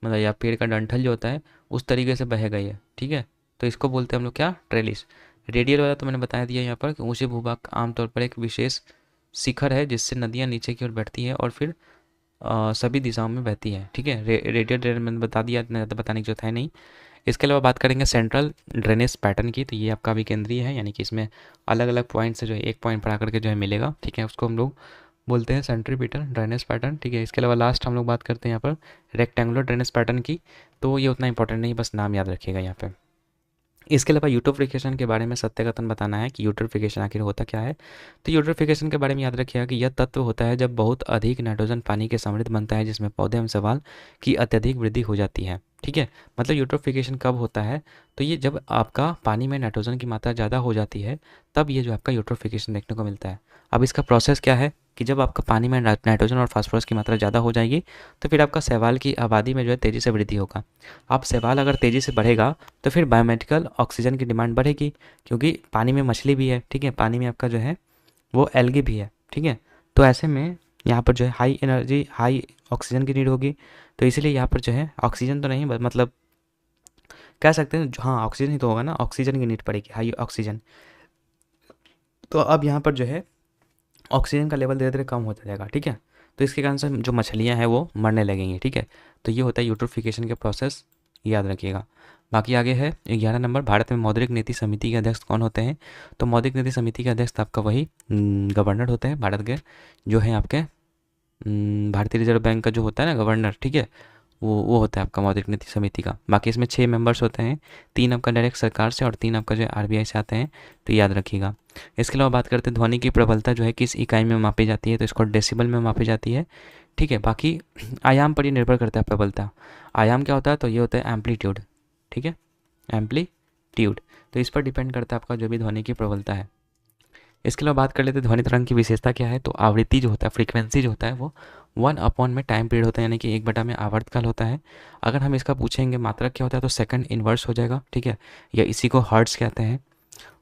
मतलब या पेड़ का डंठल जो होता है उस तरीके से बह गई है, ठीक है। तो इसको बोलते हैं हम लोग क्या, ट्रेलिस। रेडियल वाला तो मैंने बता दिया यहाँ पर कि ऊंचे भूभाग आमतौर पर एक विशेष शिखर है जिससे नदियाँ नीचे की ओर बढ़ती है और फिर सभी दिशाओं में बहती है, ठीक है। रेडियल ड्रेन मैंने बता दिया, इतना ज़्यादा बताने की जरूरत है नहीं। इसके अलावा बात करेंगे सेंट्रल ड्रेनेज पैटर्न की, तो ये आपका भी केंद्रीय है, यानी कि इसमें अलग अलग पॉइंट से जो है एक पॉइंट पर आकर के जो है मिलेगा, ठीक है। उसको हम लोग बोलते हैं सेंट्रीपिटल ड्रेनेज पैटर्न, ठीक है। इसके अलावा लास्ट हम लोग बात करते हैं यहाँ पर रेक्टेंगुलर ड्रेनेज पैटर्न की, तो ये उतना इंपॉर्टेंट नहीं, बस नाम याद रखिएगा यहाँ पे। इसके अलावा यूट्रोफिकेशन के बारे में सत्य बताना है कि यूट्रोफिकेशन आखिर होता क्या है। तो यूट्रोफिकेशन के बारे में याद रखिएगा कि यह तत्व होता है जब बहुत अधिक नाइट्रोजन पानी के समृद्ध बनता है, जिसमें पौधे एवं शैवाल की अत्यधिक वृद्धि हो जाती है, ठीक है। मतलब यूट्रोफिकेशन कब होता है, तो ये जब आपका पानी में नाइट्रोजन की मात्रा ज़्यादा हो जाती है, तब ये जो आपका यूट्रोफिकेशन देखने को मिलता है। अब इसका प्रोसेस क्या है कि जब आपका पानी में नाइट्रोजन और फास्फोरस की मात्रा ज़्यादा हो जाएगी, तो फिर आपका शैवाल की आबादी में जो है तेज़ी से वृद्धि होगा। अब शैवाल अगर तेज़ी से बढ़ेगा तो फिर बायोमेडिकल ऑक्सीजन की डिमांड बढ़ेगी, क्योंकि पानी में मछली भी है, ठीक है, पानी में आपका जो है वो एल्गी भी है, ठीक है। तो ऐसे में यहाँ पर जो है हाई एनर्जी हाई ऑक्सीजन की नीड होगी, तो इसीलिए यहाँ पर जो है ऑक्सीजन तो नहीं मतलब कह सकते हैं, हाँ ऑक्सीजन ही तो होगा ना, ऑक्सीजन की नीड पड़ेगी, हाई ऑक्सीजन। तो अब यहाँ पर जो है ऑक्सीजन का लेवल धीरे धीरे कम होता जाएगा, ठीक है। तो इसके कारण से जो मछलियाँ हैं वो मरने लगेंगी, ठीक है। तो ये होता है यूट्रोफिकेशन के प्रोसेस, याद रखिएगा। बाकी आगे है 11 नंबर, भारत में मौद्रिक नीति समिति के अध्यक्ष कौन होते हैं। तो मौद्रिक नीति समिति के अध्यक्ष आपका वही गवर्नर होते हैं भारत के, जो है आपके भारतीय रिजर्व बैंक का जो होता है ना गवर्नर, ठीक है, वो होता है आपका मौद्रिक नीति समिति का। बाकी इसमें 6 मेंबर्स होते हैं, 3 आपका डायरेक्ट सरकार से और 3 आपका जो है आरबीआई से आते हैं, तो याद रखिएगा। इसके अलावा बात करते हैं ध्वनि की प्रबलता जो है किस इकाई में मापी जाती है, तो इसको डेसिबल में मापी जाती है, ठीक है। बाकी आयाम पर ये निर्भर करता है प्रबलता। आयाम क्या होता है, तो ये होता है एम्पलीट्यूड, ठीक है, एम्पलीट्यूड। तो इस पर डिपेंड करता है आपका जो भी ध्वनि की प्रबलता है। इसके अलावा बात कर लेते हैं ध्वनि तरंग की विशेषता क्या है। तो आवृत्ति जो होता है, फ्रीक्वेंसी जो होता है वो 1 में टाइम पीरियड होता है, यानी कि 1 में आवर्तकाल होता है। अगर हम इसका पूछेंगे मात्रक क्या होता है तो सेकंड इनवर्स हो जाएगा, ठीक है, या इसी को हर्ट्ज कहते हैं।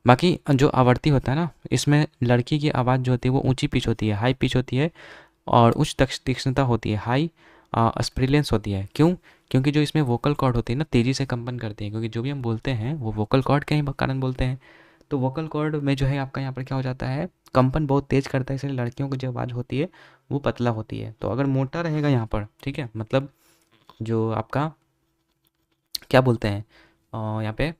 बाकी जो आवृत्ति होता है ना, इसमें लड़की की आवाज़ जो होती है वो ऊंची पिच होती है, हाई पिच होती है, और उच्च तीक्ष्णता होती है, हाई स्प्रिलेंस होती है। क्यों, क्योंकि जो इसमें वोकल कॉर्ड होती है ना तेज़ी से कंपन करते हैं, क्योंकि जो भी हम बोलते हैं वो वोकल कॉर्ड के ही कारण बोलते हैं। तो वोकल कॉर्ड में जो है आपका यहाँ पर क्या हो जाता है, कंपन बहुत तेज़ करता है, इसलिए लड़कियों की जो आवाज़ होती है वो पतला होती है। तो अगर मोटा रहेगा यहाँ पर, ठीक है, मतलब जो आपका क्या बोलते हैं यहाँ पे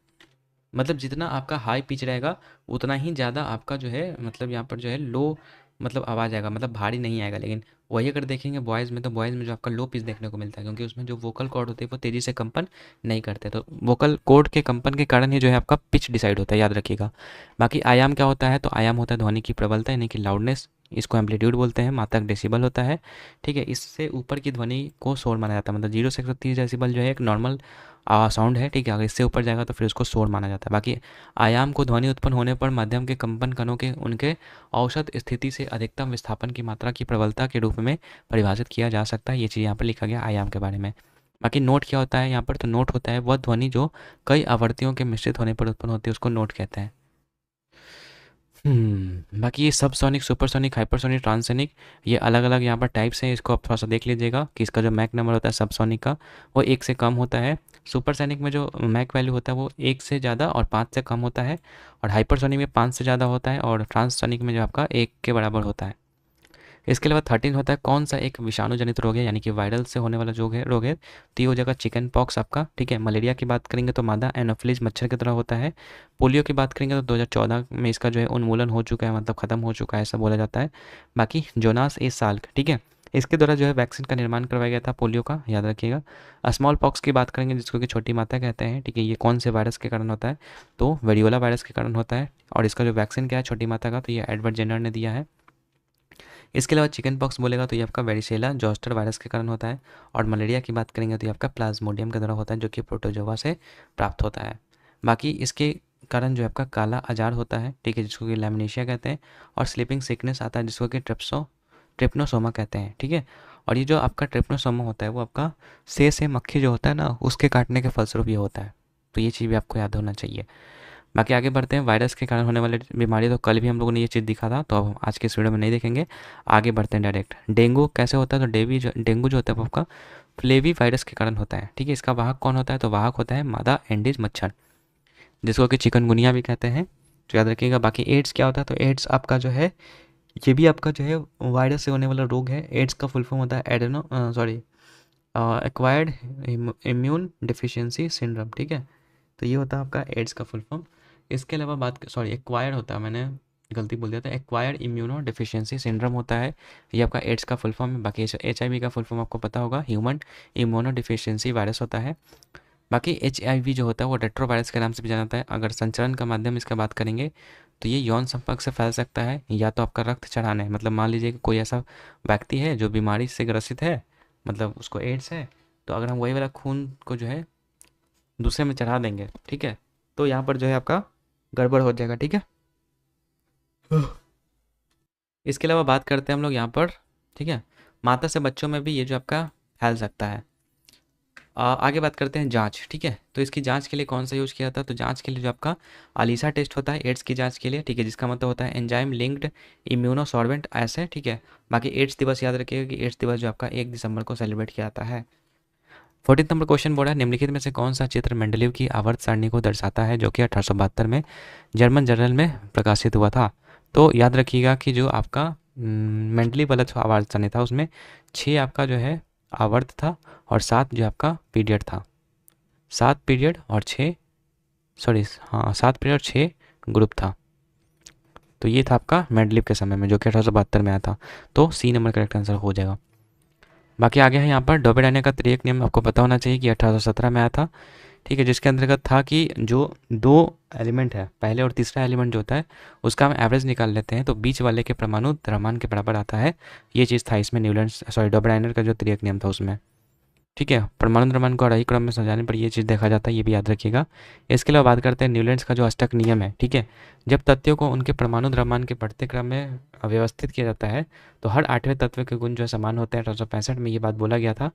मतलब जितना आपका हाई पिच रहेगा उतना ही ज़्यादा आपका जो है मतलब यहाँ पर जो है लो मतलब आवाज़ आएगा, मतलब भारी नहीं आएगा। लेकिन वही अगर देखेंगे बॉयज़ में, तो बॉयज़ में जो आपका लो पिच देखने को मिलता है, क्योंकि उसमें जो वोकल कॉर्ड होते हैं वो तेज़ी से कंपन नहीं करते। तो वोकल कॉर्ड के कंपन के कारण ही जो है आपका पिच डिसाइड होता है, याद रखिएगा। बाकी आयाम क्या होता है, तो आयाम होता है ध्वनि की प्रबलता यानी कि लाउडनेस, इसको एम्पलीट्यूड बोलते हैं, मात्रक डेसिबल होता है। ठीक है, इससे ऊपर की ध्वनि को शोर माना जाता है, मतलब 0 से 130 डेसिबल जो है एक नॉर्मल साउंड है। ठीक है, अगर इससे ऊपर जाएगा तो फिर उसको शोर माना जाता है। बाकी आयाम को ध्वनि उत्पन्न होने पर माध्यम के कंपन कणों के उनके औसत स्थिति से अधिकतम विस्थापन की मात्रा की प्रबलता के रूप में परिभाषित किया जा सकता है। ये चीज़ यहाँ पर लिखा गया आयाम के बारे में। बाकी नोट क्या होता है यहाँ पर, तो नोट होता है वह ध्वनि जो कई आवृत्तियों के मिश्रित होने पर उत्पन्न होती है, उसको नोट कहते हैं। बाकी ये सबसोनिक, सुपरसोनिक, हाइपरसोनिक, ट्रांससोनिक, ये अलग अलग यहाँ पर टाइप्स हैं। इसको आप थोड़ा सा देख लीजिएगा कि इसका जो मैक नंबर होता है सबसोनिक का वो 1 से कम होता है। सुपरसोनिक में जो मैक वैल्यू होता है वो 1 से ज़्यादा और 5 से कम होता है, और हाइपरसोनिक में 5 से ज़्यादा होता है, और ट्रांससोनिक में जो आपका 1 के बराबर होता है। इसके अलावा 13 होता है कौन सा एक विषाणु जनित रोग है, यानी कि वायरल से होने वाला रोग है। तो ये हो जाएगा चिकन पॉक्स आपका। ठीक है, मलेरिया की बात करेंगे तो मादा एनोफिलीज मच्छर की तरह होता है। पोलियो की बात करेंगे तो 2014 में इसका जो है उन्मूलन हो चुका है, मतलब ख़त्म हो चुका है ऐसा बोला जाता है। बाकी जोनास ए साल्क, ठीक है, इसके द्वारा जो है वैक्सीन का निर्माण करवाया गया था पोलियो का, याद रखिएगा। स्मॉल पॉक्स की बात करेंगे जिसको कि छोटी माता कहते हैं। ठीक है, ये कौन से वायरस के कारण होता है, तो वेरियोला वायरस के कारण होता है। और इसका जो वैक्सीन क्या है छोटी माता का, तो ये एडवर्ड जेनर ने दिया है। इसके अलावा चिकन पॉक्स बोलेगा तो ये आपका वेरिसेला जोस्टर वायरस के कारण होता है। और मलेरिया की बात करेंगे तो ये आपका प्लाज्मोडियम के द्वारा होता है, जो कि प्रोटोजोआ से प्राप्त होता है। बाकी इसके कारण जो है आपका काला अजार होता है, ठीक है, जिसको कि लैमिनेशिया कहते हैं। और स्लीपिंग सिकनेस आता है जिसको कि ट्रिप्नोसोमा कहते हैं। ठीक है, और ये जो आपका ट्रिप्नोसोमा होता है वो आपका से मक्खी जो होता है ना, उसके काटने के फलस्वरूप ये होता है। तो ये चीज़ भी आपको याद होना चाहिए। बाकी आगे बढ़ते हैं। वायरस के कारण होने वाली बीमारी तो कल भी हम लोगों ने ये चीज़ दिखा था, तो अब आज के इस वीडियो में नहीं देखेंगे। आगे बढ़ते हैं डायरेक्ट। डेंगू कैसे होता है, तो डेंगू जो होता है वो आपका फ्लेवी वायरस के कारण होता है। ठीक है, इसका वाहक कौन होता है, तो वाहक होता है मादा एंडीज मच्छर, जिसको कि चिकनगुनिया भी कहते हैं, तो याद रखिएगा। बाकी एड्स क्या होता है, तो एड्स आपका जो है ये भी आपका जो है वायरस से होने वाला रोग है। एड्स का फुल फॉर्म होता है एक्वायर्ड इम्यून डिफिशियंसी सिंड्रोम। ठीक है, तो ये होता है आपका एड्स का फुल फॉर्म। इसके अलावा एक्वायर्ड होता है, मैंने गलती बोल दिया था, एक्वायर्ड इम्यूनो डिफिशियंसी सिंड्रोम होता है, ये आपका एड्स का फुल फॉर्म है। बाकी HIV का फुल फॉर्म आपको पता होगा, ह्यूमन इम्यूनो डिफिशियंसी वायरस होता है। बाकी HIV जो होता है वो रेट्रोवायरस के नाम से भी जाना जाता है। अगर संचरण का माध्यम इसका बात करेंगे तो ये यौन संपर्क से फैल सकता है, या तो आपका रक्त चढ़ाना है, मतलब मान लीजिए कि कोई ऐसा व्यक्ति है जो बीमारी से ग्रसित है, मतलब उसको एड्स है, तो अगर हम वही वाला खून को जो है दूसरे में चढ़ा देंगे, ठीक है, तो यहाँ पर जो है आपका गड़बड़ हो जाएगा। ठीक है, इसके अलावा बात करते हैं हम लोग यहाँ पर, ठीक है, माता से बच्चों में भी ये जो आपका फैल सकता है। आगे बात करते हैं जांच। ठीक है, तो इसकी जांच के लिए कौन सा यूज़ किया था, तो जांच के लिए जो आपका अलीसा टेस्ट होता है एड्स की जांच के लिए। ठीक है, जिसका मतलब होता है एंजाइम लिंक्ड इम्यूनोसॉर्बेंट ऐसे। ठीक है, बाकी एड्स दिवस याद रखिएगा कि एड्स दिवस जो आपका 1 दिसंबर को सेलिब्रेट किया जाता है। 14 नंबर क्वेश्चन बोला है निम्नलिखित में से कौन सा चित्र मेंडलीव की आवर्त सारणी को दर्शाता है, जो कि 1872 में जर्मन जर्नल में प्रकाशित हुआ था। तो याद रखिएगा कि जो आपका मेंडलीव वाला जो आवर्त सारणी था उसमें 6 आपका जो है आवर्त था, और 7 जो आपका पीरियड था। 7 पीरियड और 6 7 पीरियड और 6 ग्रुप था। तो ये था आपका मेंडलीव के समय में, जो कि 1872 में आया था। तो C नंबर करेक्ट आंसर हो जाएगा। बाकी आगे है यहाँ पर डोबेडाने का त्रिएक नियम आपको पता होना चाहिए कि 1817 में आया था। ठीक है, जिसके अंतर्गत था कि जो 2 एलिमेंट है, पहले और तीसरा एलिमेंट जो होता है उसका हम एवरेज निकाल लेते हैं तो बीच वाले के परमाणु द्रव्यमान के बराबर आता है। ये चीज़ था इसमें डोबेडाइनर का जो त्रिएक नियम था उसमें। ठीक है, परमाणु द्रव्यमान को अराही क्रम में समझाने पर ये चीज़ देखा जाता है, ये भी याद रखिएगा। इसके अलावा बात करते हैं न्यूलैंड्स का जो अष्टक नियम है। ठीक है, जब तथ्यों को उनके परमाणु द्रव्यमान के बढ़ते क्रम में व्यवस्थित किया जाता है तो हर 8वें तत्व के गुण जो है समान होते हैं। 1865 में ये बात बोला गया था।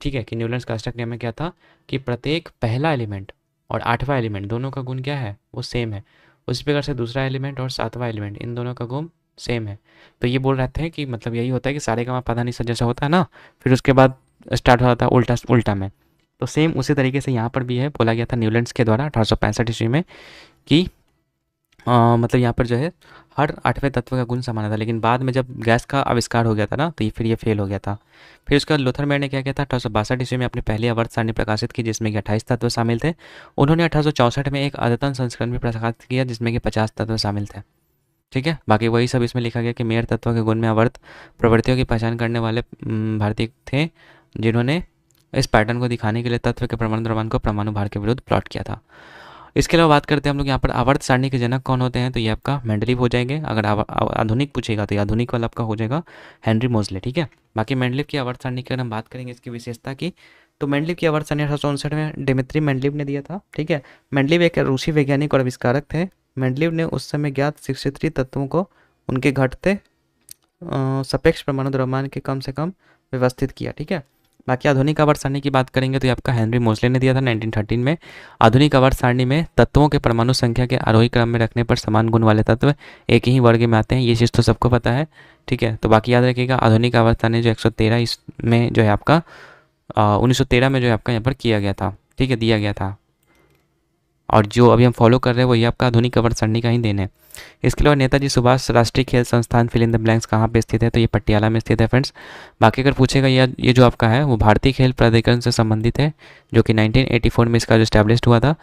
ठीक है, कि न्यूलैंड्स का अष्टक नियम में क्या था कि प्रत्येक पहला एलिमेंट और 8वां एलिमेंट दोनों का गुण क्या है, वो सेम है। उसी प्रकार से दूसरा एलिमेंट और 7वां एलिमेंट इन दोनों का गुण सेम है। तो ये बोल रहे थे कि मतलब यही होता है कि सारे का पता नहीं सा जैसा होता है ना, फिर उसके बाद स्टार्ट हो जाता है उल्टा उल्टा में। तो सेम उसी तरीके से यहाँ पर भी है, बोला गया था न्यूलैंड्स के द्वारा 1865 ईस्वी में कि मतलब यहाँ पर जो है हर 8वें तत्व का गुण समान था, लेकिन बाद में जब गैस का आविष्कार हो गया था ना, तो ये फिर ये फेल हो गया था। फिर उसके बाद लूथरमैन ने क्या किया था, 1862 ईस्वी में अपनी पहली आवर्त सारणी प्रकाशित की जिसमें कि 28 तत्व शामिल थे। उन्होंने 1864 में एक अद्यतन संस्करण भी प्रकाशित किया जिसमें कि 50 तत्व शामिल थे। ठीक है, बाकी वही सब इसमें लिखा गया कि मेयर तत्व के गुण में आवर्त प्रवृत्तियों की पहचान करने वाले भारतीय थे, जिन्होंने इस पैटर्न को दिखाने के लिए तत्व के परमाणु द्रव्यमान को परमाणु भार के विरुद्ध प्लॉट किया था। इसके अलावा बात करते हैं हम लोग यहाँ पर आवर्त सारणी के जनक कौन होते हैं, तो ये आपका मेंडलीव हो जाएंगे। अगर आधुनिक पूछेगा तो ये आधुनिक वाला आपका हो जाएगा हेनरी मोजले। ठीक है, बाकी मेंडलीव की आवर्त सारणी की अगर हम बात करेंगे इसकी विशेषता की, तो मेंडलीव की आवर्त सारणी 1859 में डिमित्री मेंडलीव ने दिया था। ठीक है, मेंडलीव एक रूसी वैज्ञानिक और आविष्कारक थे। मेंडलीव ने उस समय ज्ञात 63 तत्वों को उनके घटते सापेक्ष परमाणु द्रव्यमान के कम से कम व्यवस्थित किया। ठीक है, बाकी आधुनिक आवर्त सारणी की बात करेंगे तो ये आपका हेनरी मोजले ने दिया था 1913 में। आधुनिक आवर्त सारणी में तत्वों के परमाणु संख्या के आरोही क्रम में रखने पर समान गुण वाले तत्व एक ही वर्ग में आते हैं, ये चीज़ तो सबको पता है। ठीक है, तो बाकी याद रखिएगा आधुनिक आवर्त सारणी जो 113 इसमें जो है आपका 1913 में जो है आपका यहाँ पर किया गया था। ठीक है, दिया गया था, और जो अभी हम फॉलो कर रहे हैं वही आपका आधुनिक आवर्त सारणी का ही देन है। इसके अलावा नेताजी सुभाष राष्ट्रीय खेल संस्थान फिल इन द ब्लैंक्स कहाँ पे स्थित है, तो ये पटियाला में स्थित है फ्रेंड्स। बाकी अगर पूछेगा ये जो आपका है वो भारतीय खेल प्राधिकरण से संबंधित है, जो कि 1984 में इसका जो स्टैब्लिश्ड हुआ था।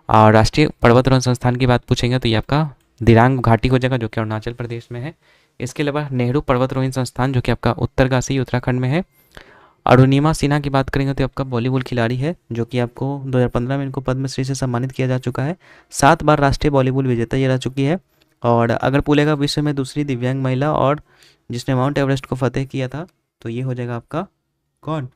और राष्ट्रीय पर्वतारोहण संस्थान की बात पूछेंगे तो ये आपका दिरांग घाटी हो जाएगा, जो कि अरुणाचल प्रदेश में है। इसके अलावा नेहरू पर्वतारोहण संस्थान जो कि आपका उत्तरकाशी उत्तराखंड में है। अरुणिमा सिन्हा की बात करेंगे तो आपका बॉलीवुड खिलाड़ी है, जो कि आपको 2015 में इनको पद्मश्री से सम्मानित किया जा चुका है। 7 बार राष्ट्रीय बॉलीवुड विजेता ये रह चुकी है। और अगर पूछेगा विश्व में दूसरी दिव्यांग महिला और जिसने माउंट एवरेस्ट को फतेह किया था, तो ये हो जाएगा आपका कौन,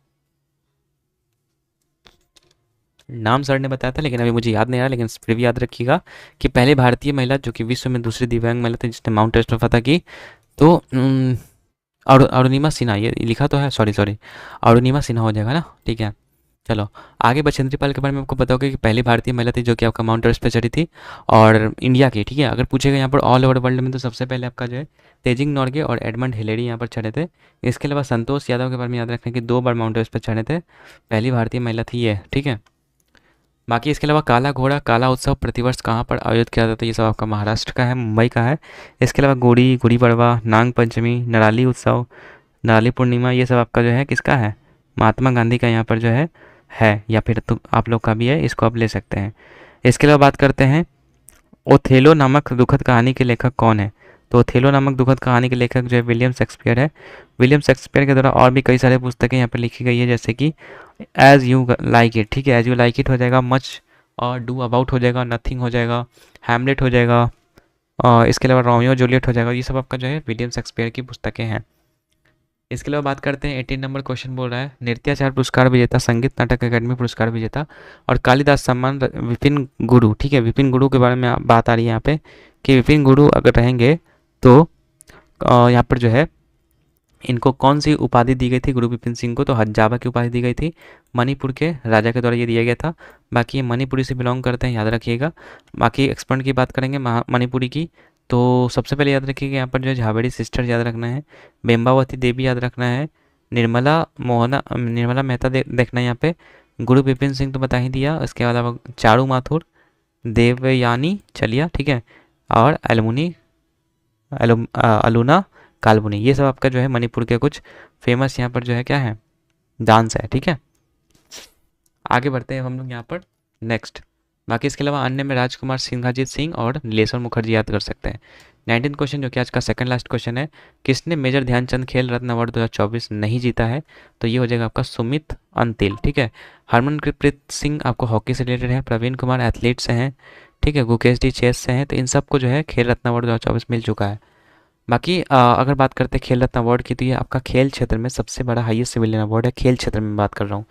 नाम सर ने बताया था लेकिन अभी मुझे याद नहीं आ रहा, लेकिन फिर भी याद रखिएगा कि पहले भारतीय महिला जो कि विश्व में दूसरी दिव्यांग महिला थी जिसने माउंट एवरेस्ट को फतेह की, तो अरुणिमा सिन्हा, ये लिखा तो है, सॉरी अरुणिमा सिन्हा हो जाएगा ना। ठीक है, चलो आगे बछेंद्री पाल के बारे में आपको बताओगे कि पहली भारतीय महिला थी जो कि आपका माउंट एवरेस्ट पे चढ़ी थी और इंडिया की। ठीक है, अगर पूछेगा यहाँ पर ऑल ओवर वर्ल्ड में तो सबसे पहले आपका जो है तेजिंग नॉर्गे और एडमंड हिलेरी यहाँ पर चढ़े थे। इसके अलावा संतोष यादव के बारे में याद रखने की 2 बार माउंट एवरेस्ट पर चढ़े थे, पहली भारतीय महिला थी ये। ठीक है, बाकी इसके अलावा काला घोड़ा काला उत्सव प्रतिवर्ष कहाँ पर आयोजित किया जाता है, ये सब आपका महाराष्ट्र का है, मुंबई का है। इसके अलावा गुड़ी पड़वा, नाग पंचमी, नराली उत्सव, नराली पूर्णिमा, ये सब आपका जो है किसका है, महात्मा गांधी का यहाँ पर जो है या फिर तो आप लोग का भी है, इसको आप ले सकते हैं। इसके अलावा बात करते हैं ओथेलो नामक दुखद कहानी के लेखक कौन है, तो ओथेलो नामक दुखद कहानी के लेखक जो है विलियम शेक्सपियर है। विलियम शेक्सपियर के द्वारा और भी कई सारे पुस्तकें यहाँ पर लिखी गई है, जैसे कि एज यू लाइक इट। ठीक है, एज यू लाइक इट हो जाएगा, मच और डू अबाउट हो जाएगा, नथिंग हो जाएगा, हैमलेट हो जाएगा, और इसके अलावा रोमियो जूलियट हो जाएगा। ये सब आपका जो है विलियम शेक्सपियर की पुस्तकें हैं। इसके अलावा बात करते हैं 18 नंबर क्वेश्चन बोल रहा है नृत्याचार पुरस्कार विजेता, संगीत नाटक अकादमी पुरस्कार विजेता और कालिदास सम्मान विपिन गुरु। ठीक है, विपिन गुरु के बारे में बात आ रही है यहाँ पे कि विपिन गुरु अगर रहेंगे तो यहाँ पर जो है इनको कौन सी उपाधि दी गई थी, गुरु विपिन सिंह को तो हजाबा की उपाधि दी गई थी, मणिपुर के राजा के द्वारा ये दिया गया था। बाकी ये मणिपुरी से बिलोंग करते हैं, याद रखिएगा। बाकी एक्सपर्ट की बात करेंगे मणिपुरी की, तो सबसे पहले याद रखिएगा यहाँ पर जो है झावेरी सिस्टर याद रखना है, बेम्बावती देवी याद रखना है, निर्मला मेहता देखना है यहाँ पे, गुरु विपिन सिंह तो बता ही दिया। इसके अलावा चारू माथुर, देवयानी चलिया, ठीक है, और अलूना कालबुनी, ये सब आपका जो है मणिपुर के कुछ फेमस यहाँ पर जो है क्या है डांस है। ठीक है, आगे बढ़ते हैं हम लोग यहाँ पर नेक्स्ट। बाकी इसके अलावा अन्य में राजकुमार सिंघाजीत सिंह और नीलेश्वर मुखर्जी याद कर सकते हैं। 19 क्वेश्चन जो कि आज का सेकंड लास्ट क्वेश्चन है, किसने मेजर ध्यानचंद खेल रत्न अवार्ड 2024 नहीं जीता है, तो ये हो जाएगा आपका सुमित अंतिल। ठीक है, हरमनप्रीत सिंह आपको हॉकी से रिलेटेड है, प्रवीण कुमार एथलीट से हैं, ठीक है, गुकेश डी चेस से हैं, तो इन सबको जो है खेल रत्न अवार्ड 2024 मिल चुका है। बाकी अगर बात करते हैं खेल रत्न अवार्ड की, तो ये आपका खेल क्षेत्र में सबसे बड़ा हाईएस्ट सिविलियन अवार्ड है, खेल क्षेत्र में बात कर रहा हूँ।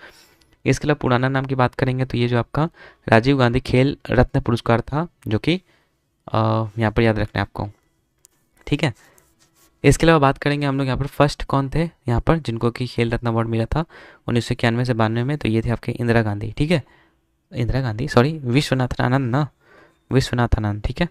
इसके अलावा पुराना नाम की बात करेंगे तो ये जो आपका राजीव गांधी खेल रत्न पुरस्कार था, जो कि यहाँ पर याद रखना है आपको। ठीक है, इसके अलावा बात करेंगे हम लोग यहाँ पर फर्स्ट कौन थे यहाँ पर जिनको कि खेल रत्न अवार्ड मिला था 1991 से 92 में, तो ये थे आपके इंदिरा गांधी। ठीक है, इंदिरा गांधी सॉरी विश्वनाथन आनंद ना, विश्वनाथ आनंद। ठीक है,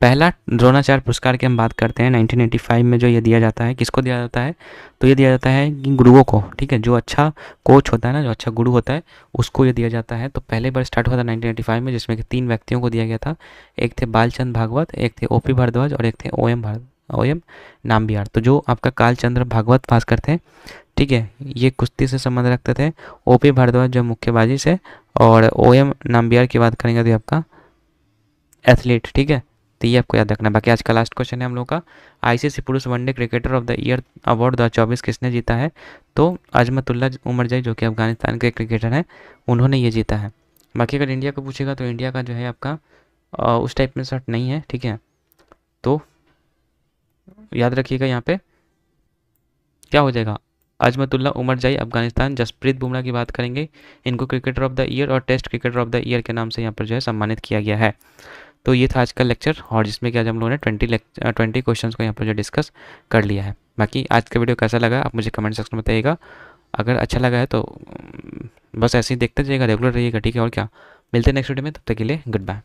पहला द्रोणाचार्य पुरस्कार की हम बात करते हैं 1985 में जो ये दिया जाता है, किसको दिया जाता है? तो ये दिया जाता है कि गुरुओं को, ठीक है, जो अच्छा कोच होता है ना, जो अच्छा गुरु होता है उसको ये दिया जाता है। तो पहले बार स्टार्ट हुआ था 1985 में, जिसमें कि 3 व्यक्तियों को दिया गया था। एक थे बालचंद भागवत, एक थे ओपी भारद्वाज और एक थे ओ एम नाम्बियार। तो जो आपका कालचंद्र भागवत भास्कर थे, ठीक है, ये कुश्ती से संबंध रखते थे। ओपी भारद्वाज जो मुक्केबाजी से, और ओ.एम. नाम्बियार की बात करेंगे तो आपका एथलीट, ठीक है। तो ये आपको याद रखना। बाकी आज का लास्ट क्वेश्चन है हम लोग का, आईसीसी पुरुष one day cricketer of the year award 2024 किसने जीता है? तो अजमतुल्ला उमरजाई, जो कि अफगानिस्तान के क्रिकेटर हैं, उन्होंने ये जीता है। बाकी अगर इंडिया को पूछेगा तो इंडिया का जो है आपका उस टाइप में शॉट नहीं है, ठीक है। तो याद रखिएगा यहाँ पे क्या हो जाएगा, अजमतुल्ला उमरजाई अफगानिस्तान। जसप्रीत बुमराह की बात करेंगे, इनको क्रिकेटर ऑफ द ईयर और test cricketer of the year के नाम से यहाँ पर जो है सम्मानित किया गया है। तो ये था आज का लेक्चर, और जिसमें कि आज हम लोगों ने 20 क्वेश्चंस को यहाँ पर जो डिस्कस कर लिया है। बाकी आज का वीडियो कैसा लगा आप मुझे कमेंट सेक्शन में बताइएगा। अगर अच्छा लगा है तो बस ऐसे ही देखते जाइएगा, रेगुलर रहिएगा, ठीक है। और क्या, मिलते हैं नेक्स्ट वीडियो में, तब तक के लिए गुड बाय।